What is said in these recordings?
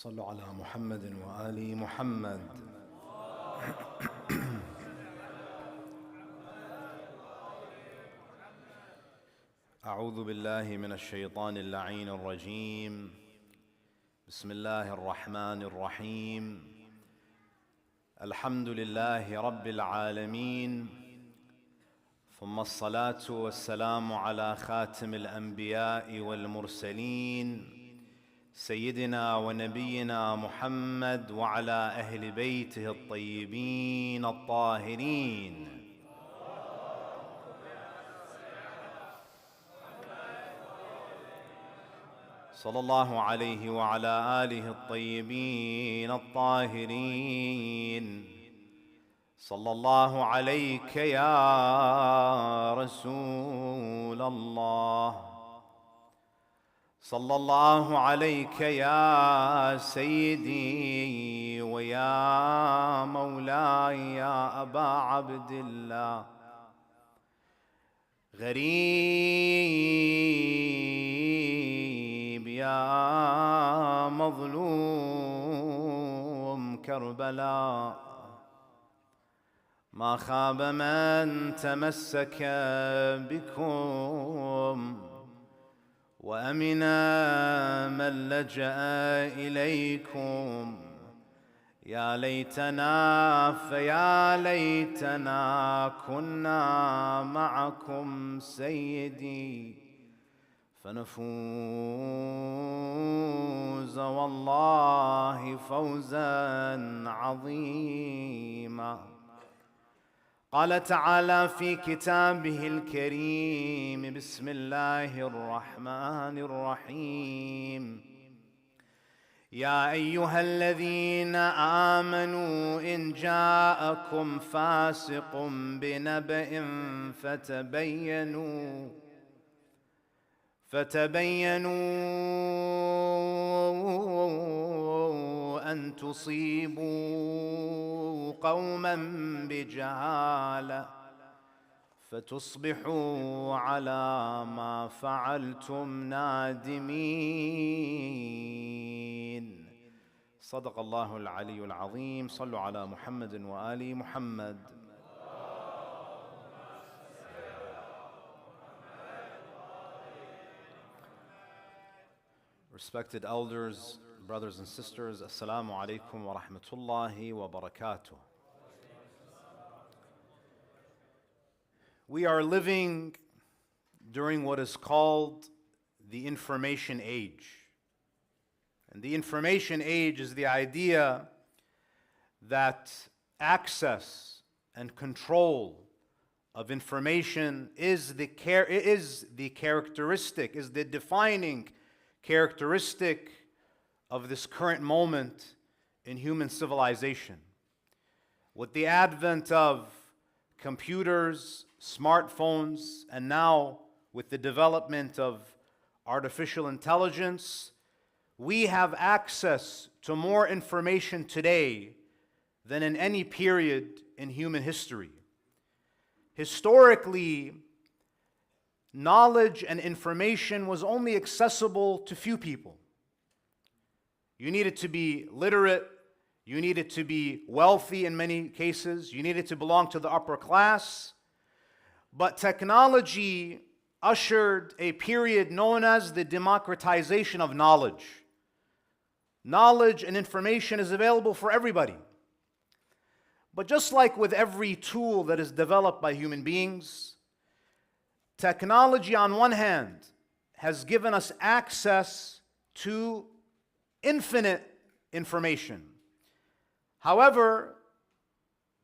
صلوا على محمد وآل محمد. أعوذ بالله من الشيطان اللعين الرجيم. بسم الله الرحمن الرحيم. الحمد لله رب العالمين، ثم الصلاة والسلام على خاتم الأنبياء والمرسلين سيدنا ونبينا محمد وعلى أهل بيته الطيبين الطاهرين. صلى الله عليه وعلى آله الطيبين الطاهرين. صلى الله عليك يا رسول الله، صلى الله عليك يا سيدي ويا مولاي يا أبا عبد الله. غريب يا مظلوم كربلاء، ما خاب من تمسك بكم وأمنا من لجأ إليكم. يا ليتنا فيا ليتنا كنا معكم سيدي، فنفوز والله فوزا عظيما. قال تعالى في كتابه الكريم: بسم الله الرحمن الرحيم. يا أيها الذين آمنوا إن جاءكم فاسق بنبأ فتبينوا أن تصيبوا قوما بجهالة فتصبحوا على ما فعلتم نادمين. صدق الله العلي العظيم. صلوا على محمد وآل محمد. Respected elders, brothers and sisters, Assalamu alaikum wa rahmatullahi wa barakatuh. We are living during what is called the information age. And the information age is the idea that access and control of information is the defining characteristic of this current moment in human civilization. With the advent of computers, smartphones, and now with the development of artificial intelligence, we have access to more information today than in any period in human history. Historically, knowledge and information was only accessible to few people. You needed to be literate, you needed to be wealthy in many cases, you needed to belong to the upper class. But technology ushered a period known as the democratization of knowledge. Knowledge and information is available for everybody. But just like with every tool that is developed by human beings, technology on one hand has given us access to infinite information. However,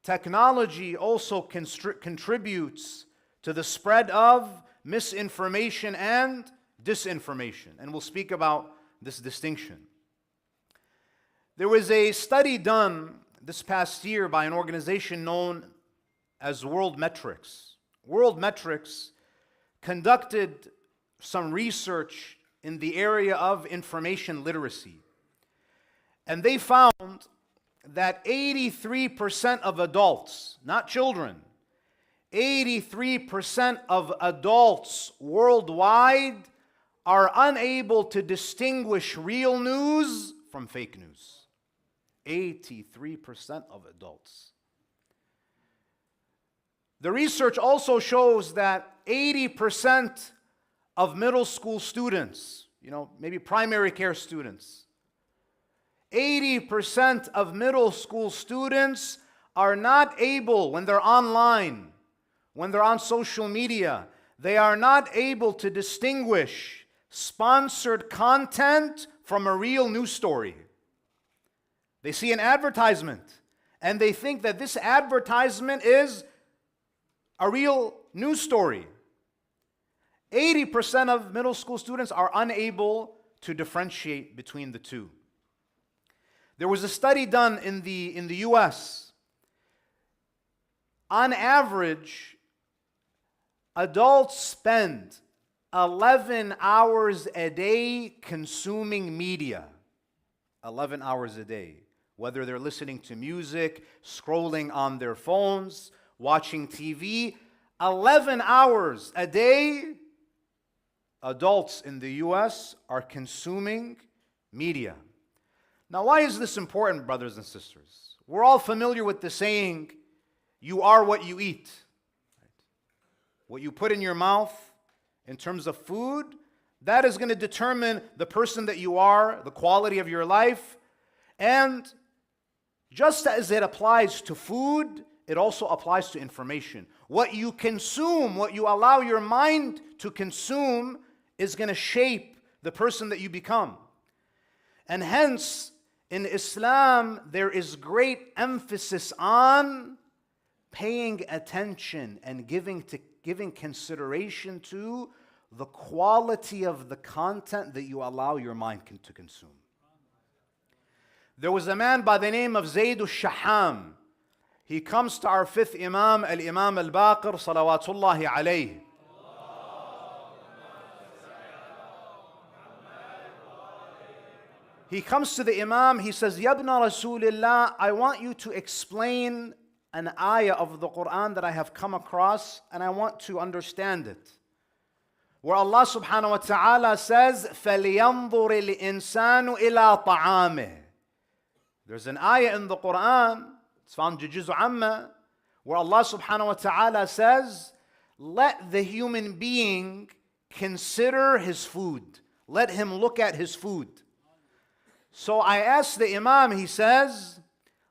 technology also contributes to the spread of misinformation and disinformation, and we'll speak about this distinction. There was a study done this past year by an organization known as World Metrics. World Metrics conducted some research in the area of information literacy. And they found that 83% of adults, not children, 83% of adults worldwide are unable to distinguish real news from fake news. 83% of adults. The research also shows that 80% of middle school students, maybe primary care students, 80% of middle school students are not able, when they're online, when they're on social media, they are not able to distinguish sponsored content from a real news story. They see an advertisement and they think that this advertisement is a real news story. 80% of middle school students are unable to differentiate between the two. There was a study done in the US. On average, adults spend 11 hours a day consuming media. 11 hours a day. Whether they're listening to music, scrolling on their phones, watching TV, 11 hours a day, adults in the US are consuming media. Now, why is this important, brothers and sisters? We're all familiar with the saying, you are what you eat. What you put in your mouth in terms of food, that is going to determine the person that you are, the quality of your life. And just as it applies to food, it also applies to information. What you consume, what you allow your mind to consume, is going to shape the person that you become. And hence, in Islam, there is great emphasis on paying attention and giving consideration to the quality of the content that you allow your mind to consume. There was a man by the name of Zayd al-Shaham. He comes to our fifth Imam, Al-Imam al-Baqir, salawatullahi alayhi. He comes to the Imam, he says, Yabna Rasulillah, I want you to explain an ayah of the Quran that I have come across, and I want to understand it. Where Allah subhanahu wa ta'ala says, فَلْيَنْظُرِ الْإِنسَانُ إِلَىٰ طَعَامِهِ. There's an ayah in the Quran, it's found in Juz' Amma, where Allah subhanahu wa ta'ala says, let the human being consider his food. Let him look at his food. So I asked the Imam, he says,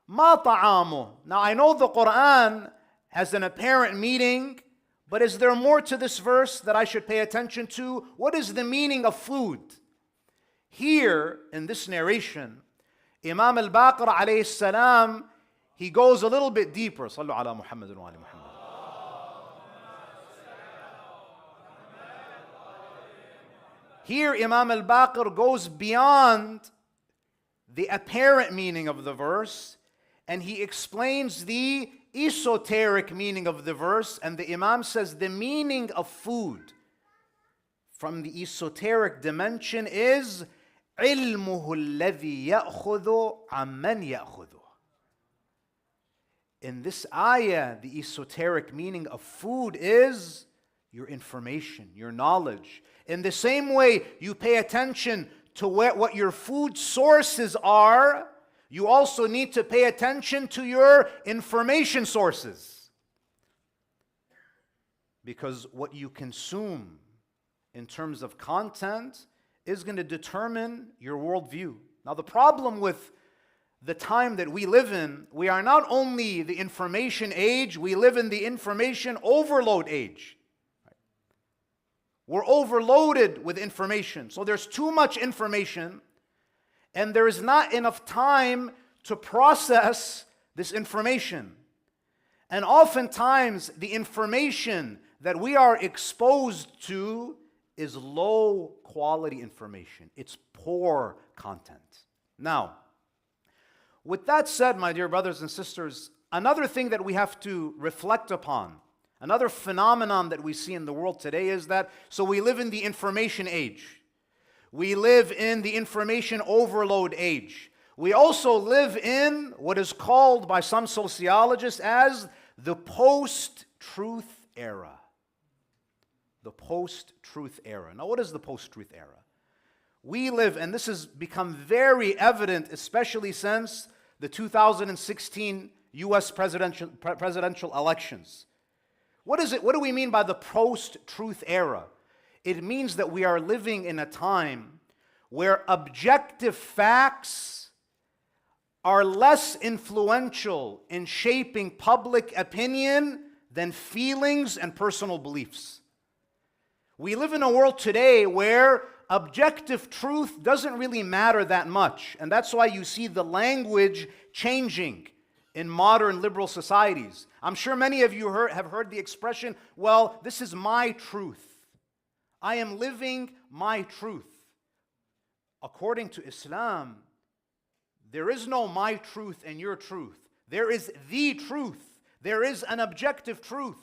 Ma ta'amu. Now I know the Quran has an apparent meaning, but is there more to this verse that I should pay attention to? What is the meaning of food? Here, in this narration, Imam al-Baqir alayhi salam, he goes a little bit deeper. Sallu ala Muhammad wa ala Muhammad. Here, Imam al-Baqir goes beyond the apparent meaning of the verse, and he explains the esoteric meaning of the verse. And the Imam says the meaning of food from the esoteric dimension is علمه الذي يأخذ عمن يأخذه. In this ayah, the esoteric meaning of food is your information, your knowledge. In the same way you pay attention to what your food sources are, you also need to pay attention to your information sources. Because what you consume in terms of content is going to determine your worldview. Now, the problem with the time that we live in, we are not only the information age, we live in the information overload age. We're overloaded with information. So there's too much information, and there is not enough time to process this information. And oftentimes, the information that we are exposed to is low quality information. It's poor content. Now, with that said, my dear brothers and sisters, another thing that we have to reflect upon, another phenomenon that we see in the world today is that, so we live in the information age. We live in the information overload age. We also live in what is called by some sociologists as the post-truth era. The post-truth era. Now, what is the post-truth era? We live, and this has become very evident, especially since the 2016 US presidential elections. What is it? What do we mean by the post-truth era? It means that we are living in a time where objective facts are less influential in shaping public opinion than feelings and personal beliefs. We live in a world today where objective truth doesn't really matter that much, and that's why you see the language changing in modern liberal societies. I'm sure many of you have heard the expression, well, this is my truth. I am living my truth. According to Islam, there is no my truth and your truth. There is the truth. There is an objective truth.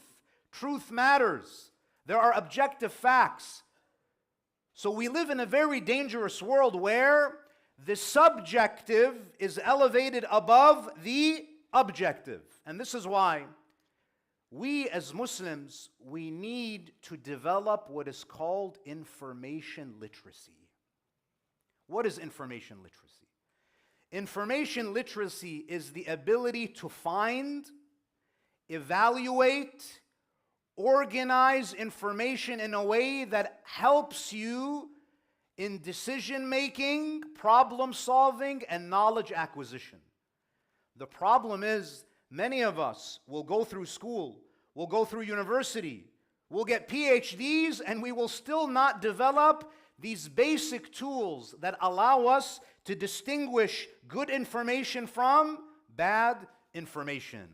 Truth matters. There are objective facts. So we live in a very dangerous world where the subjective is elevated above the objective. And this is why we as Muslims, we need to develop what is called information literacy. What is information literacy? Information literacy is the ability to find, evaluate, organize information in a way that helps you in decision making, problem solving, and knowledge acquisition. The problem is, many of us will go through school, will go through university, will get PhDs, and we will still not develop these basic tools that allow us to distinguish good information from bad information.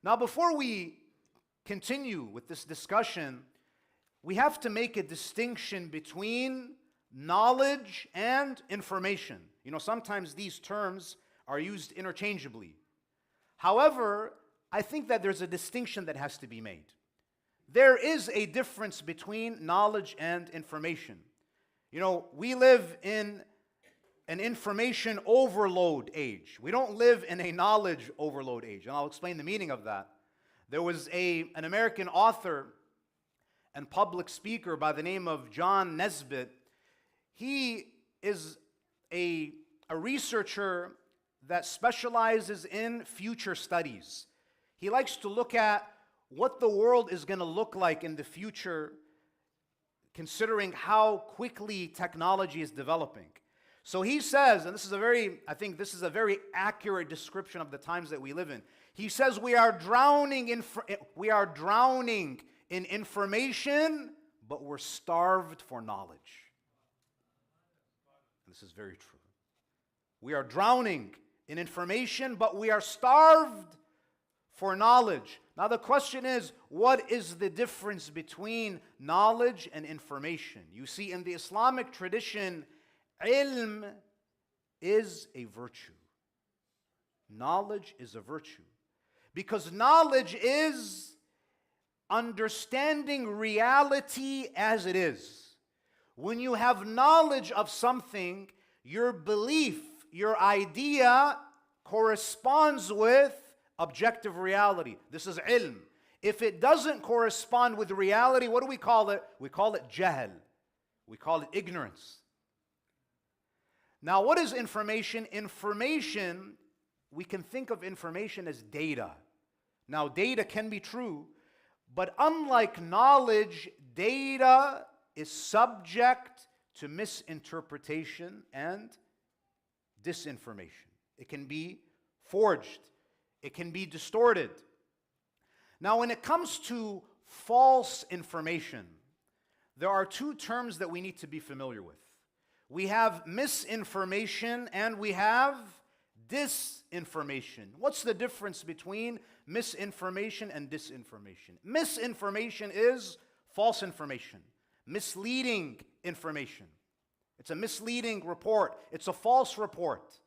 Now, before we continue with this discussion, we have to make a distinction between knowledge and information. You know, sometimes these terms are used interchangeably. However, I think that there's a distinction that has to be made. There is a difference between knowledge and information. You know, we live in an information overload age. We don't live in a knowledge overload age, and I'll explain the meaning of that. There was an American author and public speaker by the name of John Nesbitt. He is a researcher that specializes in future studies. He likes to look at what the world is going to look like in the future, considering how quickly technology is developing. So he says, and I think this is a very accurate description of the times that we live in. He says we are drowning in information, but we're starved for knowledge. And this is very true. We are drowning in information, but we are starved for knowledge. Now the question is, what is the difference between knowledge and information? You see, in the Islamic tradition, ilm is a virtue. Knowledge is a virtue. Because knowledge is understanding reality as it is. When you have knowledge of something, your belief, your idea corresponds with objective reality. This is ilm. If it doesn't correspond with reality, what do we call it? We call it jahl. We call it ignorance. Now, what is information? Information, we can think of information as data. Now, data can be true, but unlike knowledge, data is subject to misinterpretation and disinformation. It can be forged. It can be distorted. Now, when it comes to false information, there are two terms that we need to be familiar with. We have misinformation and we have disinformation. What's the difference between misinformation and disinformation? Misinformation is false information, misleading information. It's a misleading report. It's a false report.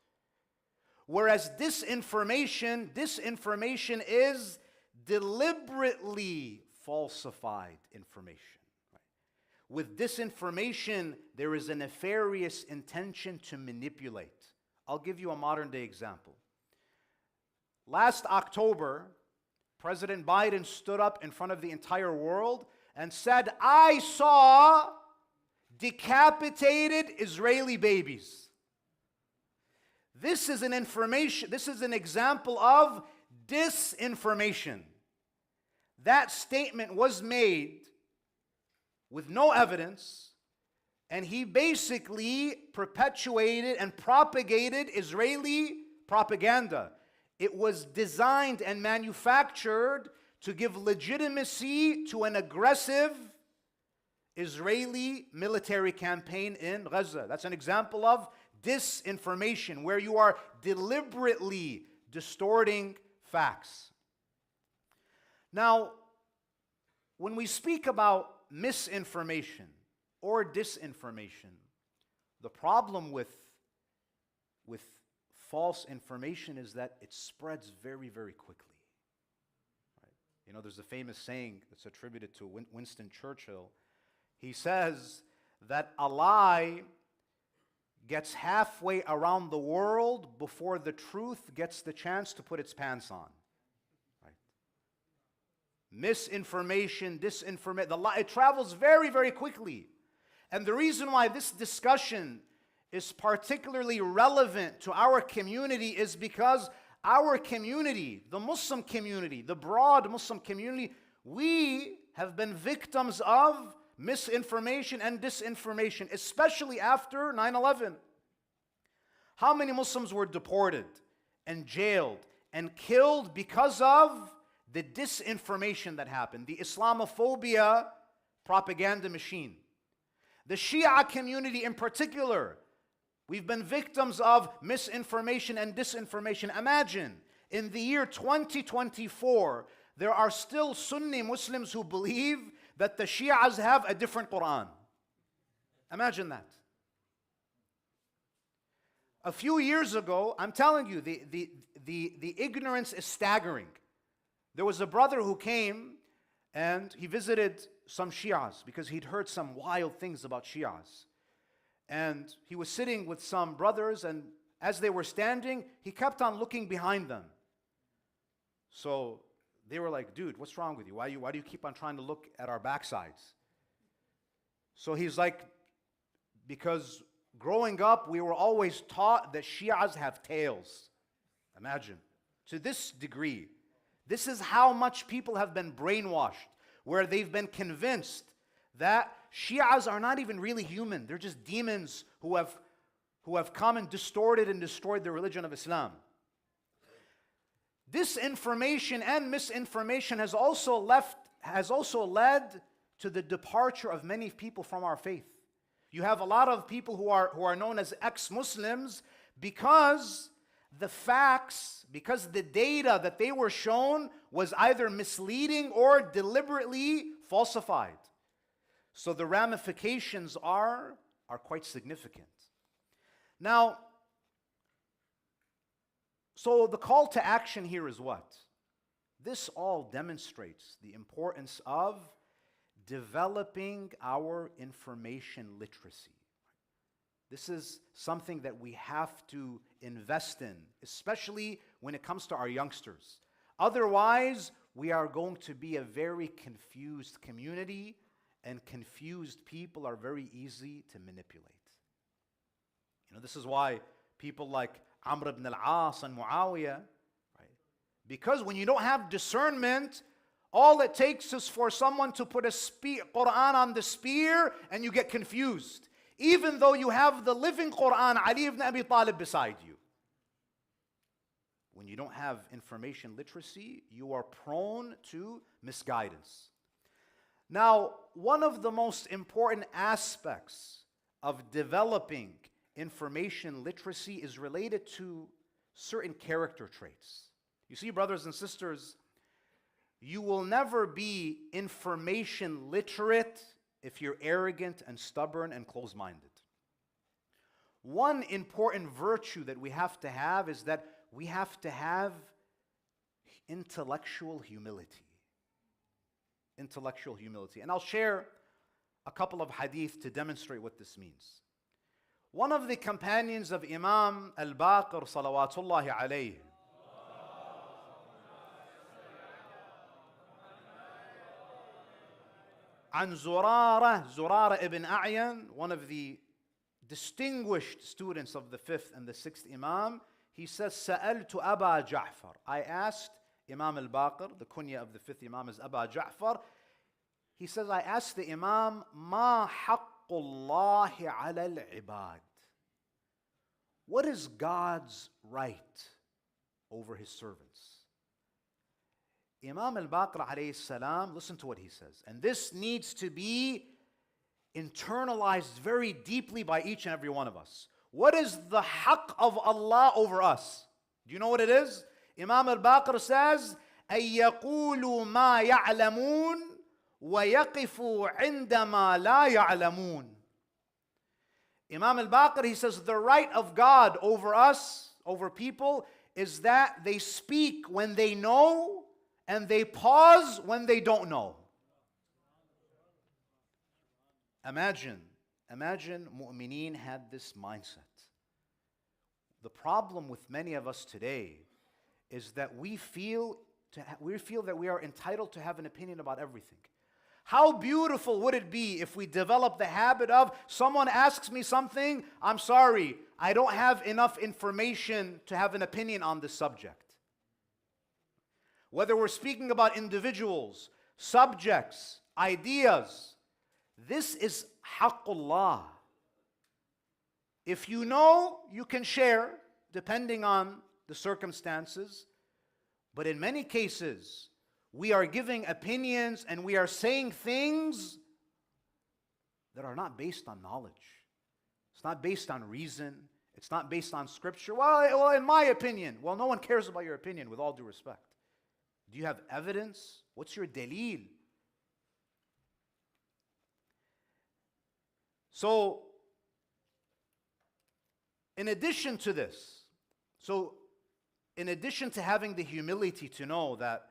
Whereas disinformation is deliberately falsified information. With disinformation, there is a nefarious intention to manipulate. I'll give you a modern day example. Last October, President Biden stood up in front of the entire world and said, "I saw decapitated Israeli babies. This is an example of disinformation. That statement was made with no evidence, and he basically perpetuated and propagated Israeli propaganda. It was designed and manufactured to give legitimacy to an aggressive Israeli military campaign in Gaza. That's an example of disinformation, where you are deliberately distorting facts. Now, when we speak about misinformation or disinformation, the problem with false information is that it spreads very, very quickly. Right? You know, there's a famous saying that's attributed to Winston Churchill. He says that a lie gets halfway around the world before the truth gets the chance to put its pants on. Right? Misinformation, disinformation, it travels very, very quickly. And the reason why this discussion is particularly relevant to our community is because our community, the Muslim community, the broad Muslim community, we have been victims of misinformation and disinformation, especially after 9/11. How many Muslims were deported and jailed and killed because of the disinformation that happened, the Islamophobia propaganda machine? The Shia community in particular, we've been victims of misinformation and disinformation. Imagine, in the year 2024, there are still Sunni Muslims who believe that the Shias have a different Quran. Imagine that. A few years ago, I'm telling you, the ignorance is staggering. There was a brother who came and he visited some Shias because he'd heard some wild things about Shias. And he was sitting with some brothers, and as they were standing, he kept on looking behind them. So they were like, dude, what's wrong with you? Why do you keep on trying to look at our backsides? So he's like, because growing up, we were always taught that Shias have tails. Imagine. To this degree. This is how much people have been brainwashed, where they've been convinced that Shias are not even really human. They're just demons who have come and distorted and destroyed the religion of Islam. Disinformation and misinformation has also led to the departure of many people from our faith. You have a lot of people who are known as ex-Muslims because the facts, because the data that they were shown was either misleading or deliberately falsified. So the ramifications are quite significant. Now, so the call to action here is what? This all demonstrates the importance of developing our information literacy. This is something that we have to invest in, especially when it comes to our youngsters. Otherwise, we are going to be a very confused community, and confused people are very easy to manipulate. You know, this is why people like Amr ibn al-As and Muawiyah, right? Because when you don't have discernment, all it takes is for someone to put a Quran on the spear and you get confused. Even though you have the living Quran, Ali ibn Abi Talib, beside you. When you don't have information literacy, you are prone to misguidance. Now, one of the most important aspects of developing information literacy is related to certain character traits. You see, brothers and sisters, you will never be information literate if you're arrogant and stubborn and closed-minded. One important virtue that we have to have is that we have to have intellectual humility. Intellectual humility. And I'll share a couple of hadith to demonstrate what this means. One of the companions of Imam al-Baqir salawatullahi alayhi, عن زرارة ibn A'yan, one of the distinguished students of the 5th and the 6th Imam, he says, سألت أبا جعفر. I asked Imam al-Baqir, the kunya of the 5th Imam is Aba Ja'far. He says, I asked the Imam, ما حق الله على العباد? What is God's right over His servants? Imam al-Baqir alayhi salam, listen to what he says. And this needs to be internalized very deeply by each and every one of us. What is the haqq of Allah over us? Do you know what it is? Imam al-Baqir says, أن يقولوا ما يعلمون ويقفوا عندما لا يعلمون. Imam al-Baqir, he says, the right of God over us, over people, is that they speak when they know and they pause when they don't know. Imagine mu'mineen had this mindset. The problem with many of us today is that we feel that we are entitled to have an opinion about everything. How beautiful would it be if we develop the habit of, someone asks me something, I'm sorry, I don't have enough information to have an opinion on this subject. Whether we're speaking about individuals, subjects, ideas, this is haqqullah. If you know, you can share, depending on the circumstances. But in many cases, we are giving opinions and we are saying things that are not based on knowledge. It's not based on reason. It's not based on scripture. Well, in my opinion. Well, no one cares about your opinion, with all due respect. Do you have evidence? What's your dalil? So, in addition to this, in addition to having the humility to know that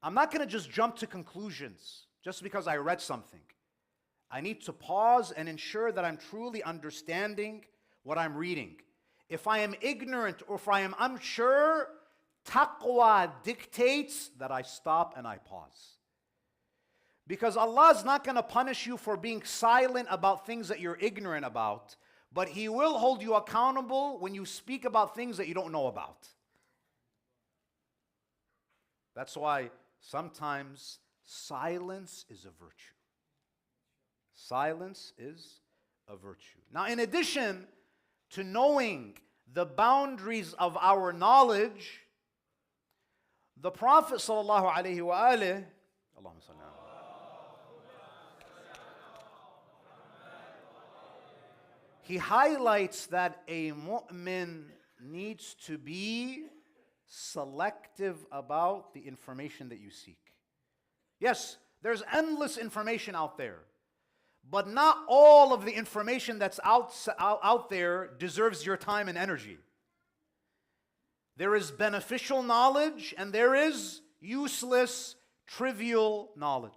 I'm not going to just jump to conclusions just because I read something. I need to pause and ensure that I'm truly understanding what I'm reading. If I am ignorant or if I am unsure, taqwa dictates that I stop and I pause. Because Allah is not going to punish you for being silent about things that you're ignorant about, but He will hold you accountable when you speak about things that you don't know about. That's why sometimes silence is a virtue. Silence is a virtue. Now, in addition to knowing the boundaries of our knowledge, the Prophet sallallahu alaihi wasallam, he highlights that a mu'min needs to be selective about the information that you seek. Yes, there's endless information out there, but not all of the information that's out there deserves your time and energy. There is beneficial knowledge and there is useless, trivial knowledge.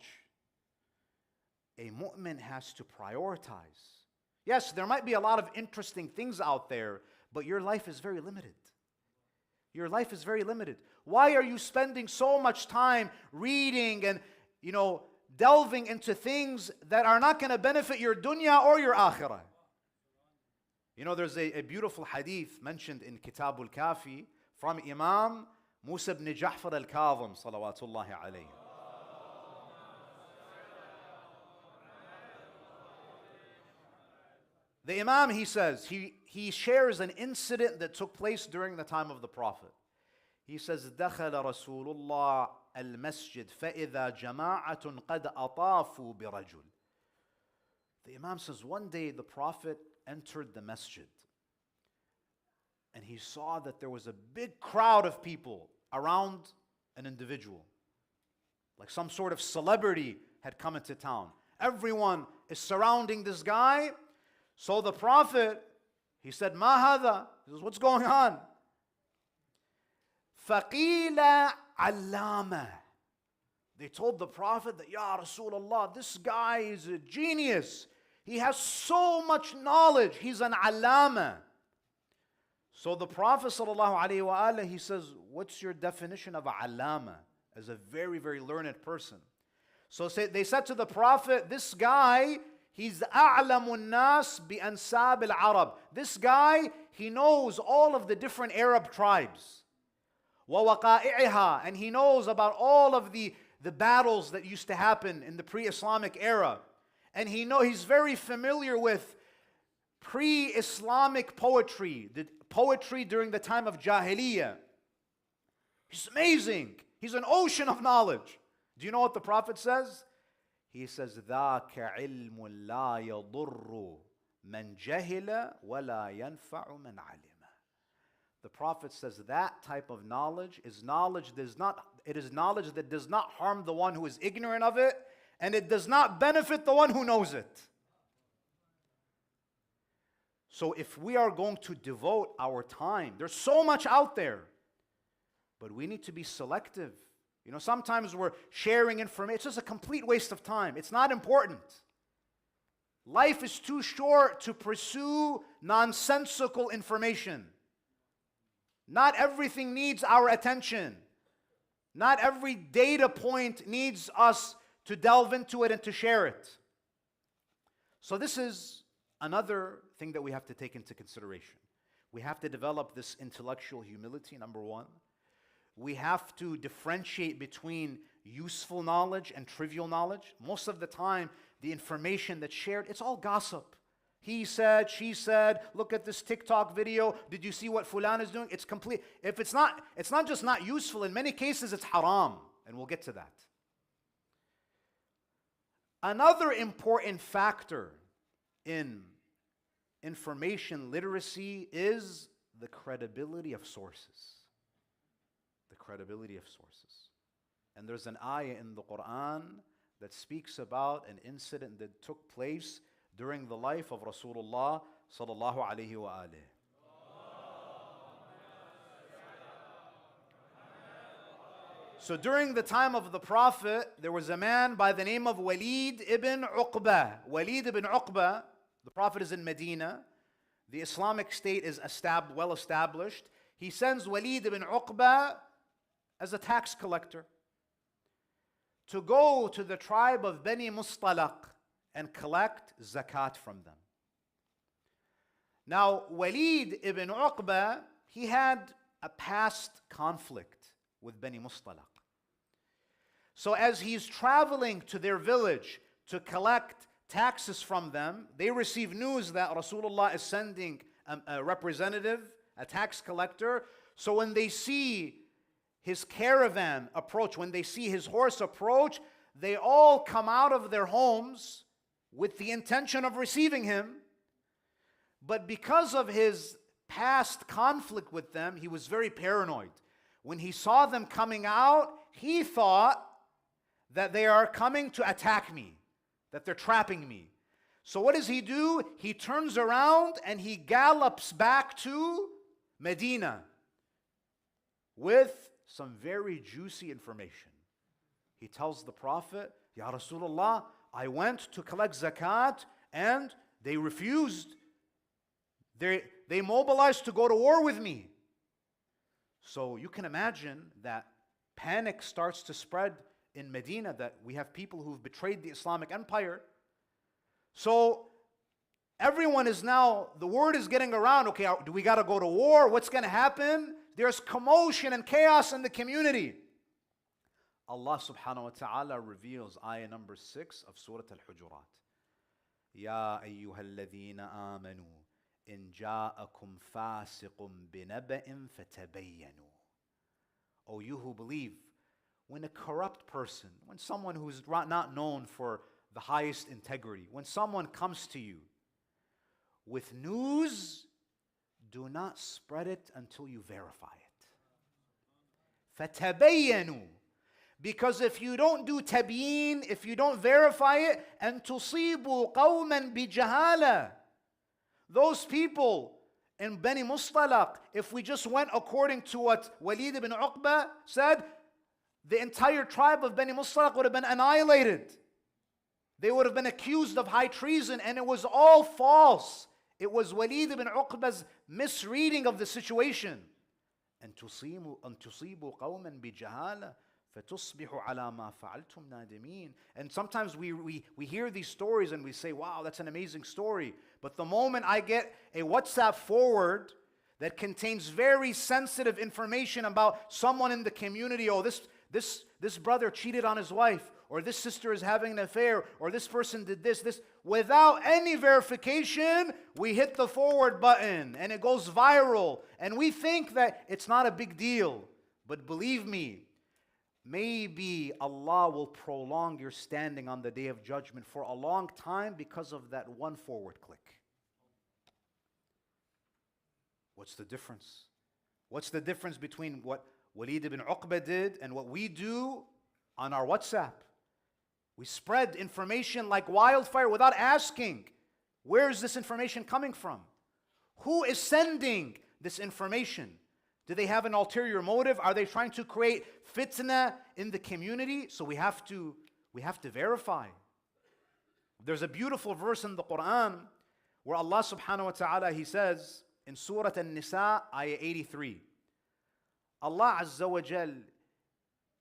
A mu'min has to prioritize. Yes, there might be a lot of interesting things out there, but your life is very limited. Your life is very limited. Why are you spending so much time reading and, delving into things that are not going to benefit your dunya or your akhirah? There's a beautiful hadith mentioned in Kitab al-Kafi from Imam Musa ibn Ja'far al-Kadhim, salawatullahi alayhi. The Imam, he says, he shares an incident that took place during the time of the Prophet. He says, دخل رسول الله المسجد فإذا جماعة قد أطافوا برجل. The Imam says, one day the Prophet entered the masjid and he saw that there was a big crowd of people around an individual. Like some sort of celebrity had come into town. Everyone is surrounding this guy. So the Prophet, he said, "Ma hadha?" He says, "What's going on?" فَقِيلَ عَلَّامَ. They told the Prophet that, "Ya Rasulullah, this guy is a genius. He has so much knowledge. He's an allama." So the Prophet ﷺ, he says, "What's your definition of a allama?" As a very, very learned person. So they said to the Prophet, this guy, he's أعلم الناس بأنساب العرب. This guy, he knows all of the different Arab tribes. ووقائعها, and he knows about all of the battles that used to happen in the pre-Islamic era. And he's very familiar with pre-Islamic poetry, the poetry during the time of Jahiliyyah. He's amazing. He's an ocean of knowledge. Do you know what the Prophet says? He says, ذَاكَ عِلْمٌ لَا يَضُرُّ مَنْ جَهِلَ وَلَا يَنْفَعُ مَنْ عَلِمَ. The Prophet says that type of knowledge is knowledge that does not harm the one who is ignorant of it, and it does not benefit the one who knows it. So if we are going to devote our time, there's so much out there, but we need to be selective. You know, sometimes we're sharing information. It's just a complete waste of time. It's not important. Life is too short to pursue nonsensical information. Not everything needs our attention. Not every data point needs us to delve into it and to share it. So this is another thing that we have to take into consideration. We have to develop this intellectual humility, number one. We have to differentiate between useful knowledge and trivial knowledge. Most of the time, the information that's shared, it's all gossip. He said, she said, look at this TikTok video. Did you see what Fulan is doing? It's complete. If it's not just not useful. In many cases, it's haram. And we'll get to that. Another important factor in information literacy is the credibility of sources. The credibility of sources. And there's an ayah in the Quran that speaks about an incident that took place during the life of Rasulullah sallallahu alaihi wa alihi. So during the time of the Prophet, there was a man by the name of Walid ibn Uqba. Walid ibn Uqba, the Prophet is in Medina. The Islamic State is well established. He sends Walid ibn Uqba as a tax collector to go to the tribe of Bani Mustalaq and collect zakat from them. Now, Walid ibn Uqba, he had a past conflict with Bani Mustalaq. So as he's traveling to their village to collect taxes from them, they receive news that Rasulullah is sending a representative, a tax collector. So when they see his caravan approach, when they see his horse approach, they all come out of their homes with the intention of receiving him. But because of his past conflict with them, he was very paranoid. When he saw them coming out, he thought that they are coming to attack me, that they're trapping me. So what does he do? He turns around and he gallops back to Medina with some very juicy information. He tells the Prophet, Ya Rasulullah, I went to collect zakat and they refused. They mobilized to go to war with me. So you can imagine that panic starts to spread in Medina, that we have people who've betrayed the Islamic Empire. So everyone is now, the word is getting around, okay, do we got to go to war? What's going to happen? There's commotion and chaos in the community. Allah subhanahu wa ta'ala reveals ayah number 6 of Surah Al-Hujurat. Ya ayyuhalladhina amanu in ja'akum fasiqun binaba'in fatabayyanu. O you who believe, when a corrupt person, when someone who's not known for the highest integrity, when someone comes to you with news, do not spread it until you verify it. فَتَبَيَّنُوا. Because if you don't do tabyin, if you don't verify it, and تُصِيبُوا قَوْمًا بِجَهَالَةٍ. Those people in Bani Mustalaq, if we just went according to what Walid ibn Uqba said, the entire tribe of Bani Mustalaq would have been annihilated. They would have been accused of high treason, and it was all false. It was Walid ibn Uqba's misreading of the situation. And تُصِيبُوا قَوْمًا بِجَهَالَةٍ فَتُصْبِحُ عَلَى مَا فَعَلْتُمْ نَادِمِينَ. And sometimes we hear these stories and we say, wow, that's an amazing story. But the moment I get a WhatsApp forward that contains very sensitive information about someone in the community, oh, this brother cheated on his wife, or this sister is having an affair, or this person did this, without any verification, we hit the forward button and it goes viral. And we think that it's not a big deal. But believe me, maybe Allah will prolong your standing on the Day of Judgment for a long time because of that one forward click. What's the difference? What's the difference between what Walid ibn Uqba did and what we do on our WhatsApp? We spread information like wildfire without asking, where is this information coming from? Who is sending this information? Do they have an ulterior motive? Are they trying to create fitna in the community? So we have to verify. There's a beautiful verse in the Quran where Allah subhanahu wa ta'ala, He says in Surah An-Nisa, ayah 83, Allah Azza wa Jal,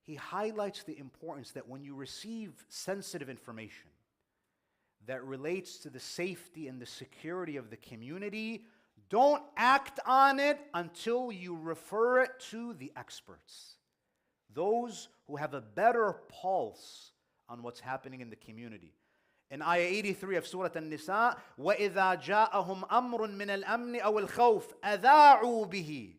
He highlights the importance that when you receive sensitive information that relates to the safety and the security of the community, don't act on it until you refer it to the experts, those who have a better pulse on what's happening in the community. In ayah 83 of Surah An-Nisa, وَإِذَا جَاءَهُمْ أَمْرٌ مِّنَ الْأَمْنِ أَوِ الْخَوْفِ أَذَاعُوا بِهِ.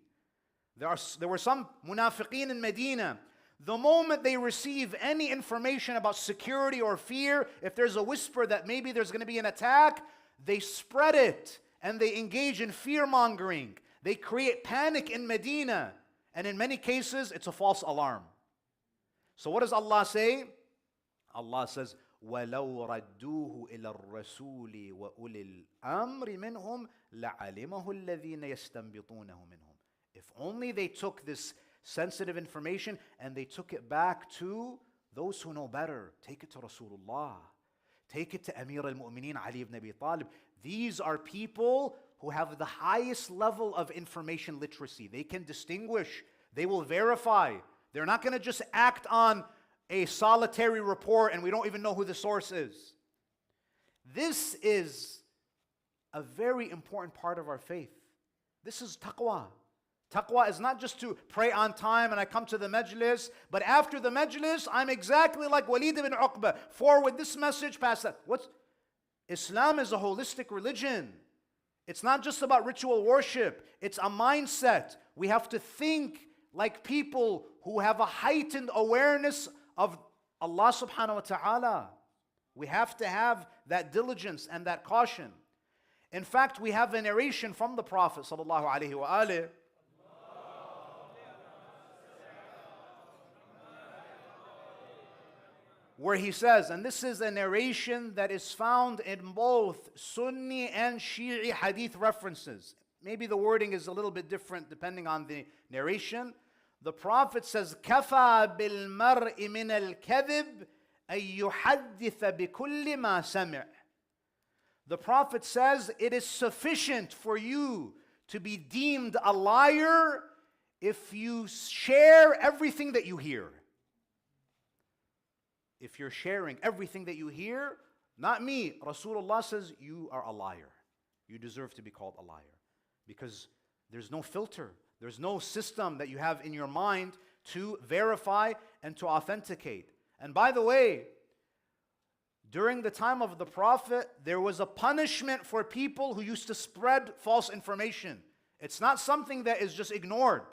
There were some munafiqeen in Medina. The moment they receive any information about security or fear, if there's a whisper that maybe there's going to be an attack, they spread it and they engage in fear-mongering. They create panic in Medina. And in many cases, it's a false alarm. So what does Allah say? Allah says, وَلَوْ رَدُّوهُ إِلَى الرَّسُولِ وَأُولِي الْأَمْرِ مِنْهُمْ لَعَلِمَهُ الَّذِينَ يَسْتَنبِطُونَهُ مِنْهُمْ. If only they took this sensitive information and they took it back to those who know better. Take it to Rasulullah. Take it to Amir al-Mu'mineen Ali ibn Abi Talib. These are people who have the highest level of information literacy. They can distinguish. They will verify. They're not going to just act on a solitary report and we don't even know who the source is. This is a very important part of our faith. This is taqwa. Taqwa is not just to pray on time and I come to the majlis, but after the majlis, I'm exactly like Walid ibn Uqba. Forward this message, pass that. Islam is a holistic religion. It's not just about ritual worship. It's a mindset. We have to think like people who have a heightened awareness of Allah subhanahu wa ta'ala. We have to have that diligence and that caution. In fact, we have a narration from the Prophet sallallahu alaihi wasallam where he says, and this is a narration that is found in both Sunni and Shi'i hadith references. Maybe the wording is a little bit different depending on the narration. The Prophet says, كَفَى بِالْمَرْءِ مِنَ الْكَذِبِ أَن يُحَدِّثَ بِكُلِّ مَا سَمِعَ. The Prophet says, it is sufficient for you to be deemed a liar if you share everything that you hear. If you're sharing everything that you hear, not me, Rasulullah says, you are a liar. You deserve to be called a liar. Because there's no filter. There's no system that you have in your mind to verify and to authenticate. And by the way, during the time of the Prophet, there was a punishment for people who used to spread false information. It's not something that is just ignored.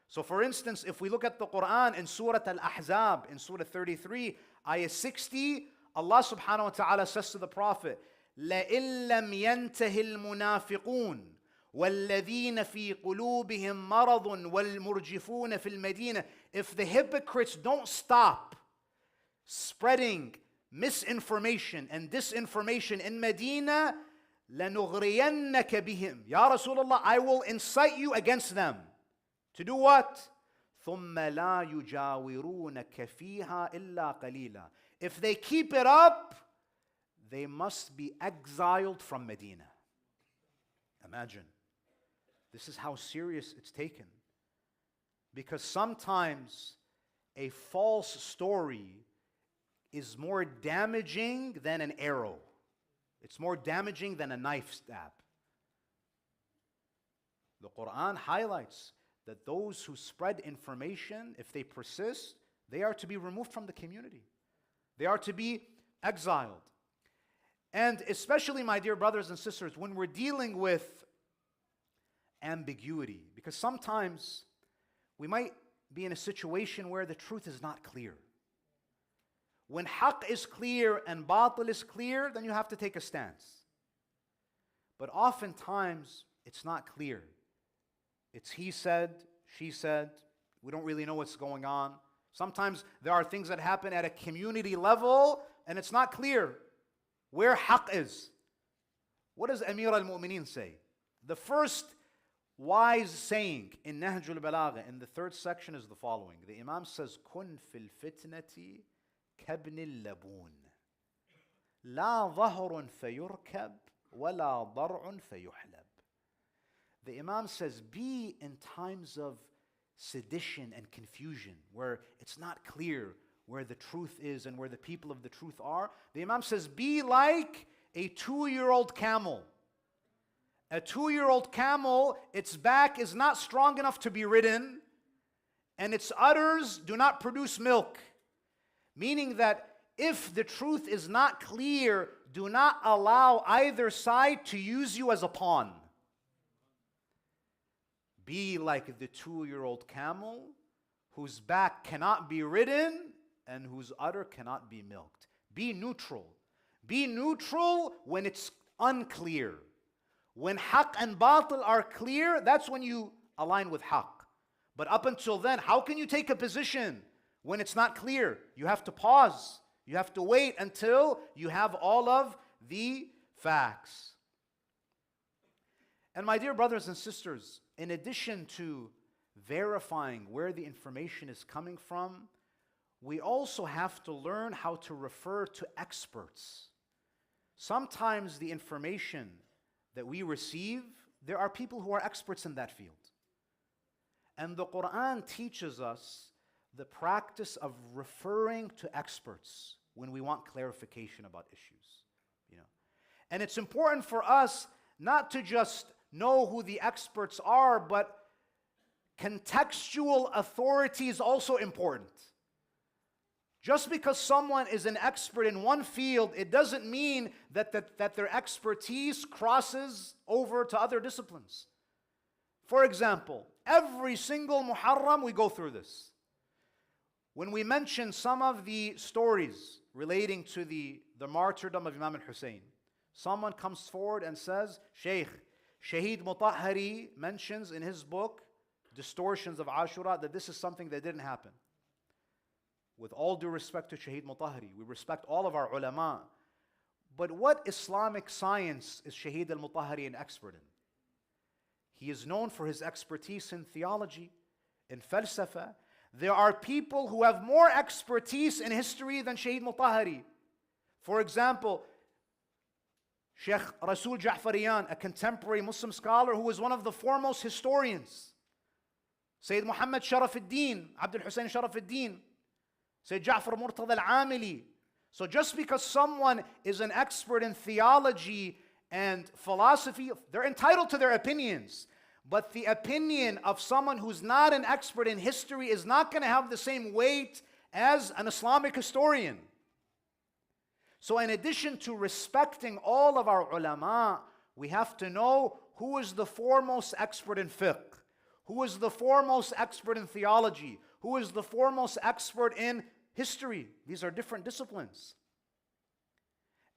So for instance, if we look at the Quran in Surah Al-Ahzab, in Surah 33, Ayah 60, Allah subhanahu wa ta'ala says to the Prophet, لَإِن لَمْ يَنْتَهِ الْمُنَافِقُونَ وَالَّذِينَ فِي قُلُوبِهِمْ مَرَضٌ وَالْمُرْجِفُونَ فِي الْمَدِينَةِ. If the hypocrites don't stop spreading misinformation and disinformation in Medina, لَنُغْرِيَنَّكَ بِهِمْ. Ya Rasulullah, I will incite you against them. To do what? ثُمَّ لَا يُجَاوِرُونَكَ فِيهَا إِلَّا قَلِيلًا. If they keep it up, they must be exiled from Medina. Imagine. This is how serious it's taken. Because sometimes a false story is more damaging than an arrow. It's more damaging than a knife stab. The Quran highlights that those who spread information, if they persist, they are to be removed from the community. They are to be exiled. And especially, my dear brothers and sisters, when we're dealing with ambiguity, because sometimes we might be in a situation where the truth is not clear. When haqq is clear and batil is clear, then you have to take a stance. But oftentimes, it's not clear. It's he said, she said, we don't really know what's going on. Sometimes there are things that happen at a community level and it's not clear where haqq is. What does Amir al-Mu'mineen say? The first wise saying in Nahjul Balagha in the third section is the following. The Imam says, Kun fil fitnati kabnil labun. La dhahrun fayurkab wa la dar'un fayuhlab. The Imam says, be in times of sedition and confusion, where it's not clear where the truth is and where the people of the truth are. The Imam says, be like a 2-year-old camel. A 2-year-old camel, its back is not strong enough to be ridden, and its udders do not produce milk. Meaning that if the truth is not clear, do not allow either side to use you as a pawn. Be like the 2-year-old camel whose back cannot be ridden and whose udder cannot be milked. Be neutral. Be neutral when it's unclear. When haqq and batil are clear, that's when you align with haqq. But up until then, how can you take a position when it's not clear? You have to pause. You have to wait until you have all of the facts. And my dear brothers and sisters, in addition to verifying where the information is coming from, we also have to learn how to refer to experts. Sometimes the information that we receive, there are people who are experts in that field. And the Quran teaches us the practice of referring to experts when we want clarification about issues. And it's important for us not to just know who the experts are, but contextual authority is also important. Just because someone is an expert in one field, it doesn't mean that their expertise crosses over to other disciplines. For example, every single Muharram we go through this. When we mention some of the stories relating to the martyrdom of Imam al-Husayn, someone comes forward and says, Sheikh, Shaheed Mutahhari mentions in his book, Distortions of Ashura, that this is something that didn't happen. With all due respect to Shaheed Mutahhari, we respect all of our ulama. But what Islamic science is Shaheed al-Mutahhari an expert in? He is known for his expertise in theology, in falsafa. There are people who have more expertise in history than Shaheed Mutahhari. For example, Sheikh Rasul Ja'fariyan, a contemporary Muslim scholar who was one of the foremost historians. Sayyid Muhammad Sharaf al-Din, Abdul Husayn Sharaf al-Din, Sayyid Ja'far Murtada al-Amili. So just because someone is an expert in theology and philosophy, they're entitled to their opinions. But the opinion of someone who's not an expert in history is not going to have the same weight as an Islamic historian. So in addition to respecting all of our ulama, we have to know who is the foremost expert in fiqh, who is the foremost expert in theology, who is the foremost expert in history. These are different disciplines.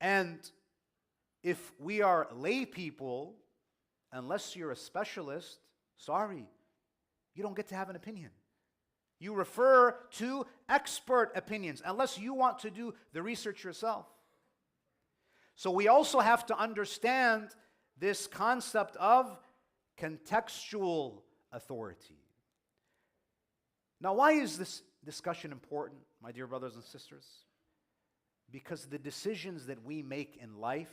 And if we are lay people, unless you're a specialist, sorry, you don't get to have an opinion. You refer to expert opinions, unless you want to do the research yourself. So we also have to understand this concept of contextual authority. Now, why is this discussion important, my dear brothers and sisters? Because the decisions that we make in life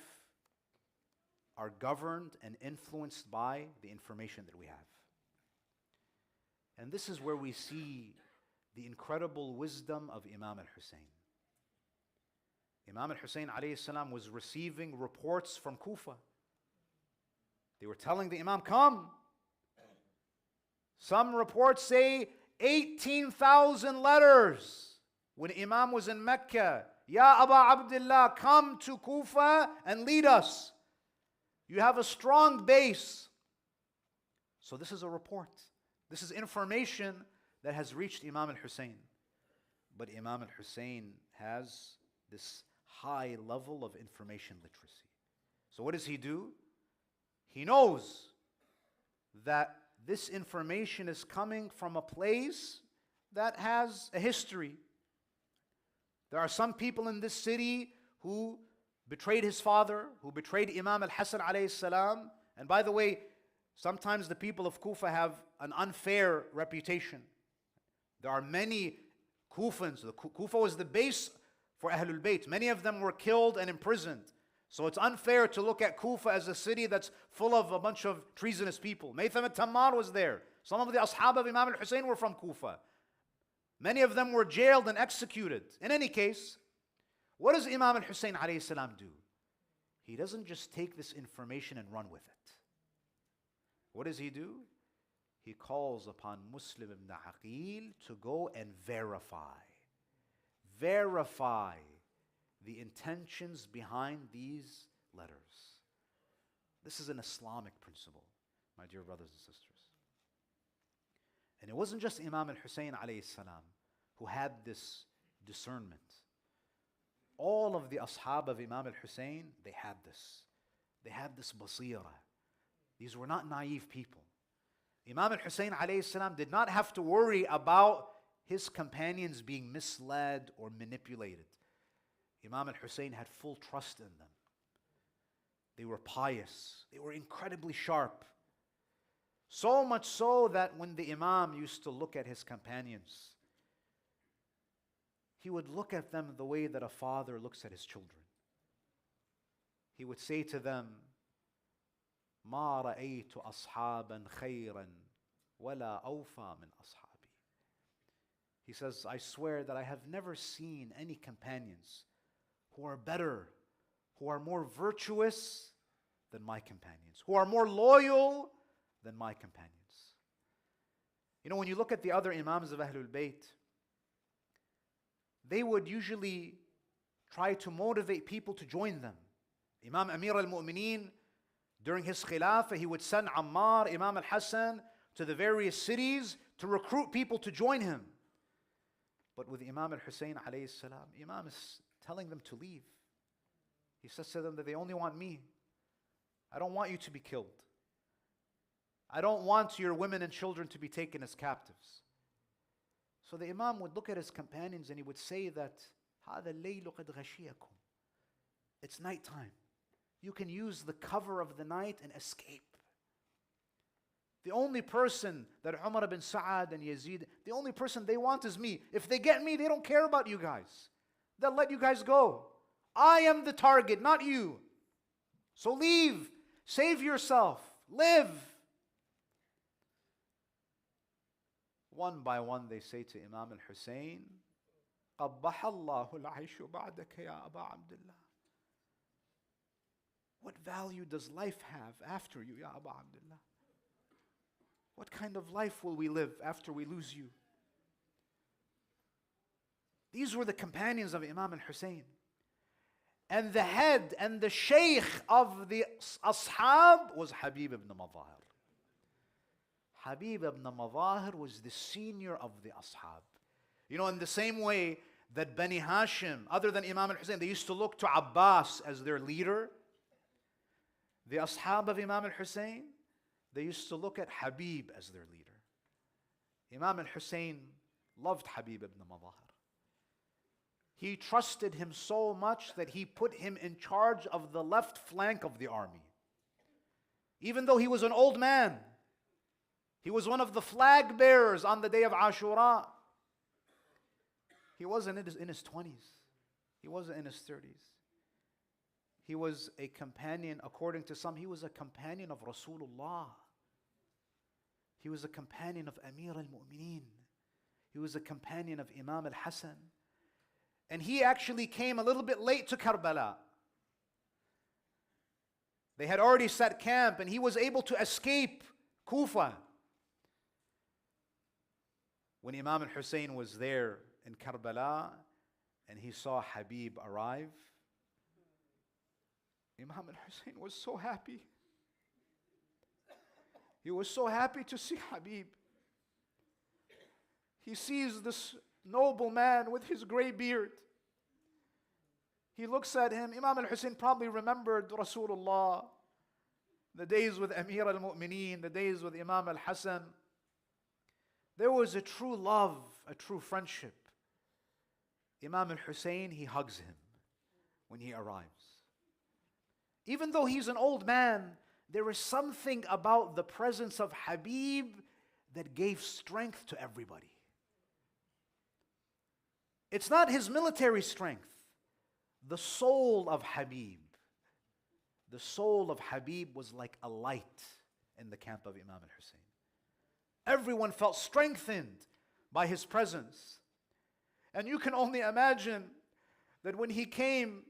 are governed and influenced by the information that we have. And this is where we see the incredible wisdom of Imam al-Husayn. Imam al-Husayn alayhi salam was receiving reports from Kufa. They were telling the Imam, come. Some reports say 18,000 letters when Imam was in Mecca. Ya Aba Abdullah, come to Kufa and lead us. You have a strong base. So this is a report. This is information that has reached Imam al-Husayn. But Imam al-Husayn has this high level of information literacy. So what does he do? He knows that this information is coming from a place that has a history. There are some people in this city who betrayed his father, who betrayed Imam al-Hasan alayhi salam. And by the way, sometimes the people of Kufa have an unfair reputation. There are many Kufans. Kufa was the base for Ahlul Bayt. Many of them were killed and imprisoned. So it's unfair to look at Kufa as a city that's full of a bunch of treasonous people. Maytham al-Tammar was there. Some of the ashab of Imam al-Husayn were from Kufa. Many of them were jailed and executed. In any case, what does Imam al-Husayn alayhi salam do? He doesn't just take this information and run with it. What does he do? He calls upon Muslim ibn Aqil to go and verify the intentions behind these letters. This is an Islamic principle, my dear brothers and sisters. And it wasn't just Imam al-Husayn alayhi salam who had this discernment. All of the ashab of Imam al-Husayn, they had this. They had this basira. These were not naive people. Imam al-Husayn alayhi salam did not have to worry about his companions being misled or manipulated. Imam al-Husayn had full trust in them. They were pious. They were incredibly sharp. So much so that when the Imam used to look at his companions, he would look at them the way that a father looks at his children. He would say to them, مَا رَأَيْتُ أَصْحَابًا خَيْرًا وَلَا أَوْفَى مِنْ أَصْحَابِي. He says, I swear that I have never seen any companions who are better, who are more virtuous than my companions, who are more loyal than my companions. You know, when you look at the other Imams of Ahlul Bayt, they would usually try to motivate people to join them. Imam Amir al-Mu'mineen, during his Khilafah, he would send Ammar, Imam al-Hasan, to the various cities to recruit people to join him. But with Imam al-Husayn alayhi salam, Imam is telling them to leave. He says to them that they only want me. I don't want you to be killed. I don't want your women and children to be taken as captives. So the Imam would look at his companions and he would say that, هَذَا اللَّيْلُ قَدْ غَشِيَكُمْ. It's nighttime. You can use the cover of the night and escape. The only person that Umar ibn Sa'ad and Yazid, the only person they want is me. If they get me, they don't care about you guys. They'll let you guys go. I am the target, not you. So leave. Save yourself. Live. One by one they say to Imam al-Husayn, قَبَّحَ اللَّهُ الْعَيْشُ بَعْدَكَ يَا أَبَا عَبْدِ اللَّهِ. What value does life have after you, Ya Aba Abdullah? What kind of life will we live after we lose you? These were the companions of Imam al-Husayn. And the head and the Sheikh of the Ashab was Habib ibn Madahir. Habib ibn Madahir was the senior of the Ashab. You know, in the same way that Bani Hashim, other than Imam al-Husayn, they used to look to Abbas as their leader. The Ashab of Imam al-Husayn, they used to look at Habib as their leader. Imam al-Husayn loved Habib ibn Madahir. He trusted him so much that he put him in charge of the left flank of the army. Even though he was an old man, he was one of the flag bearers on the day of Ashura. He wasn't in his 20s. He wasn't in his 30s. He was a companion, according to some, he was a companion of Rasulullah. He was a companion of Amir al-Mu'mineen. He was a companion of Imam al-Hasan. And he actually came a little bit late to Karbala. They had already set camp and he was able to escape Kufa. When Imam al-Husayn was there in Karbala and he saw Habib arrive, Imam al-Husayn was so happy. He was so happy to see Habib. He sees this noble man with his gray beard. He looks at him. Imam al-Husayn probably remembered Rasulullah, the days with Amir al-Mu'mineen, the days with Imam al-Hasan. There was a true love, a true friendship. Imam al-Husayn, he hugs him when he arrives. Even though he's an old man, there is something about the presence of Habib that gave strength to everybody. It's not his military strength. The soul of Habib. The soul of Habib was like a light in the camp of Imam al-Husayn. Everyone felt strengthened by his presence. And you can only imagine that when he came,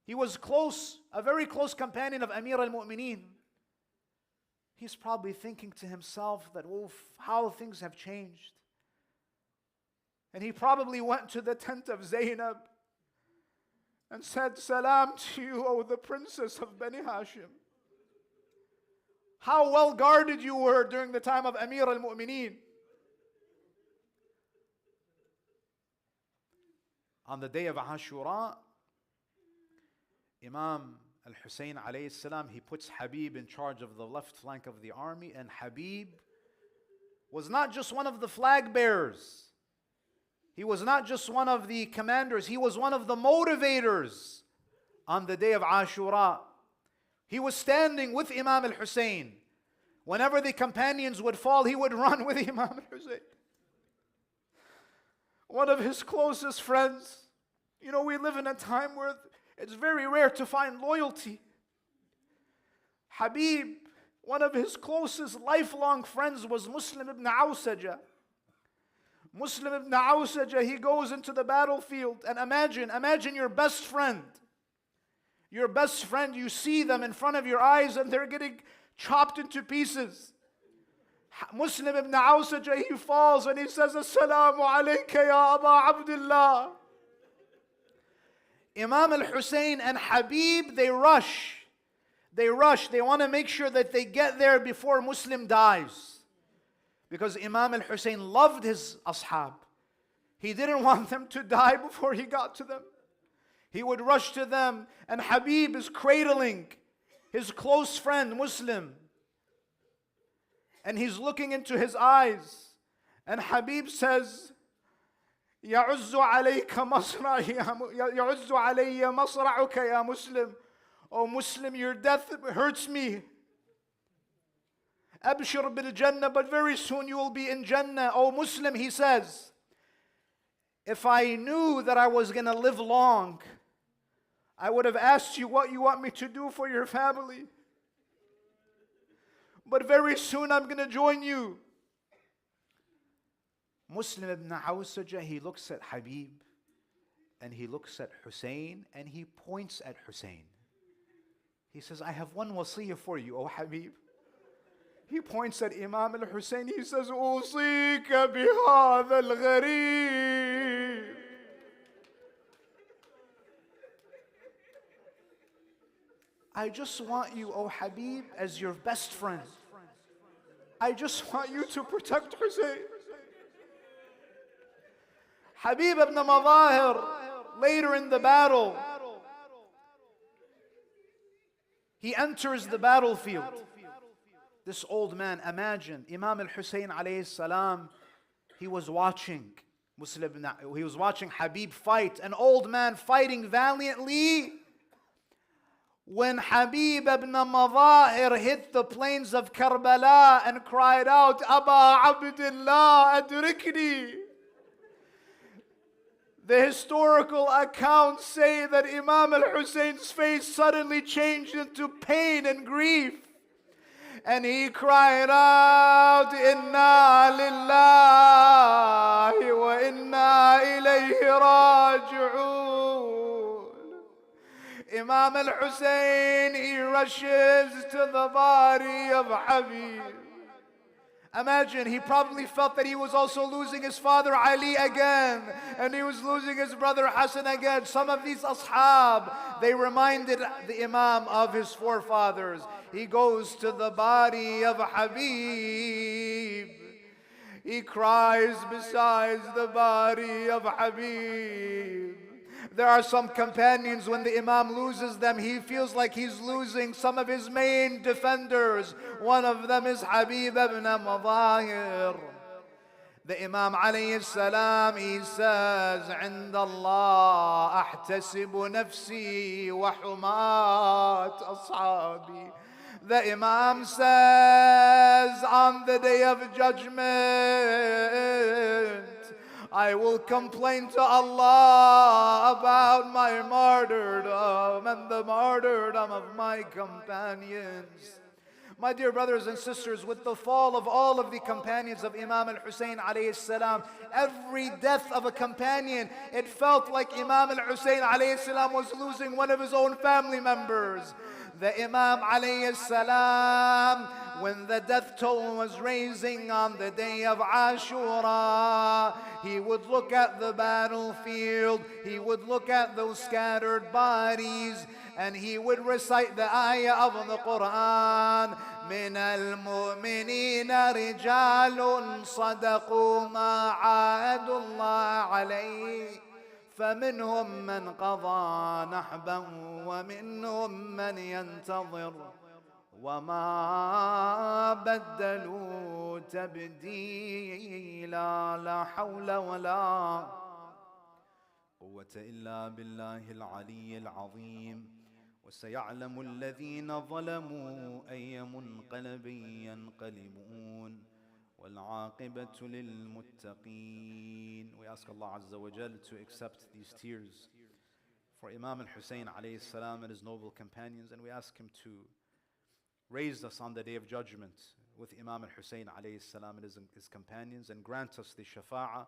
he was close, a very close companion of Amir al-Mu'mineen. He's probably thinking to himself that, oh, how things have changed. And he probably went to the tent of Zainab and said, "Salam to you, O the princess of Bani Hashim. How well guarded you were during the time of Amir al-Mu'mineen." On the day of Ashura, Imam al-Husayn alayhi salam, he puts Habib in charge of the left flank of the army, and Habib was not just one of the flag bearers. He was not just one of the commanders, he was one of the motivators on the day of Ashura. He was standing with Imam al-Husayn. Whenever the companions would fall, he would run with Imam al-Husayn. One of his closest friends. You know, we live in a time where it's very rare to find loyalty. Habib, one of his closest lifelong friends was Muslim ibn Awsaja. Muslim ibn Awsaja, he goes into the battlefield, and imagine your best friend. Your best friend, you see them in front of your eyes and they're getting chopped into pieces. Muslim ibn Awsaja, he falls and he says, "Assalamu alayka ya Aba Abdullah." Imam al-Husayn and Habib, they rush. They want to make sure that they get there before Muslim dies. Because Imam al-Husayn loved his ashab. He didn't want them to die before he got to them. He would rush to them, and Habib is cradling his close friend Muslim. And he's looking into his eyes. And Habib says, يَعُزُّ عَلَيْكَ يَعُزُّ عَلَيَّ مَصْرَعُكَ يَا Muslim. Oh Muslim, your death hurts me. Abshir bil Jannah, but very soon you will be in Jannah. Oh Muslim, he says, if I knew that I was going to live long, I would have asked you what you want me to do for your family. But very soon I'm going to join you. Muslim ibn Awsaja, he looks at Habib and he looks at Husayn and he points at Husayn. He says, "I have one wasiyah for you, O Habib." He points at Imam al-Husayn. He says, "أوصيك بهذا الغريب." I just want you, O Habib, as your best friend. I just want you to protect Husayn. Habib ibn Madahir, later in the battle, he enters the battlefield. This old man, imagine, Imam al-Husayn alayhi salam, he was watching Habib fight, an old man fighting valiantly. When Habib ibn Madahir hit the plains of Karbala and cried out, "Aba Abdullah, adrikni." The historical accounts say that Imam al-Husayn's face suddenly changed into pain and grief. And he cried out, Inna lillahi wa inna ilayhi raji'un. Imam al-Husayn, he rushes to the body of Habib. Imagine, he probably felt that he was also losing his father Ali again, and he was losing his brother Hassan again. Some of these ashab, they reminded the Imam of his forefathers. He goes to the body of Habib. He cries beside the body of Habib. There are some companions, when the Imam loses them, he feels like he's losing some of his main defenders. One of them is Habib ibn Mudahir. The Imam alayhi salam, he says, عند الله أحتسب نفسي وحمات أصحابي. The Imam says, on the day of judgment, I will complain to Allah about my martyrdom and the martyrdom of my companions. My dear brothers and sisters, with the fall of all of the companions of Imam al-Husayn alayhi salam, every death of a companion, it felt like Imam al-Husayn alayhi salam was losing one of his own family members. The Imam alayhi salam, when the death toll was raising on the day of Ashura, he would look at the battlefield, he would look at those scattered bodies, and he would recite the ayah of the Quran, من المؤمنين رجال صدقوا ما عاهدوا الله عليه فمنهم من قضى نحبه ومنهم من ينتظر وما بدلوا تبديلا. لا حول ولا قوة إلا بالله العلي العظيم. وسيعلم الذين ظلموا أي منقلب ينقلبون والعاقبة للمتقين. We ask Allah Azza wa Jal to accept these tears for Imam al-Husayn alayhi salam and his noble companions, and we ask him to raise us on the day of judgment with Imam al-Husayn alayhi salam and his companions, and grant us the shafa'ah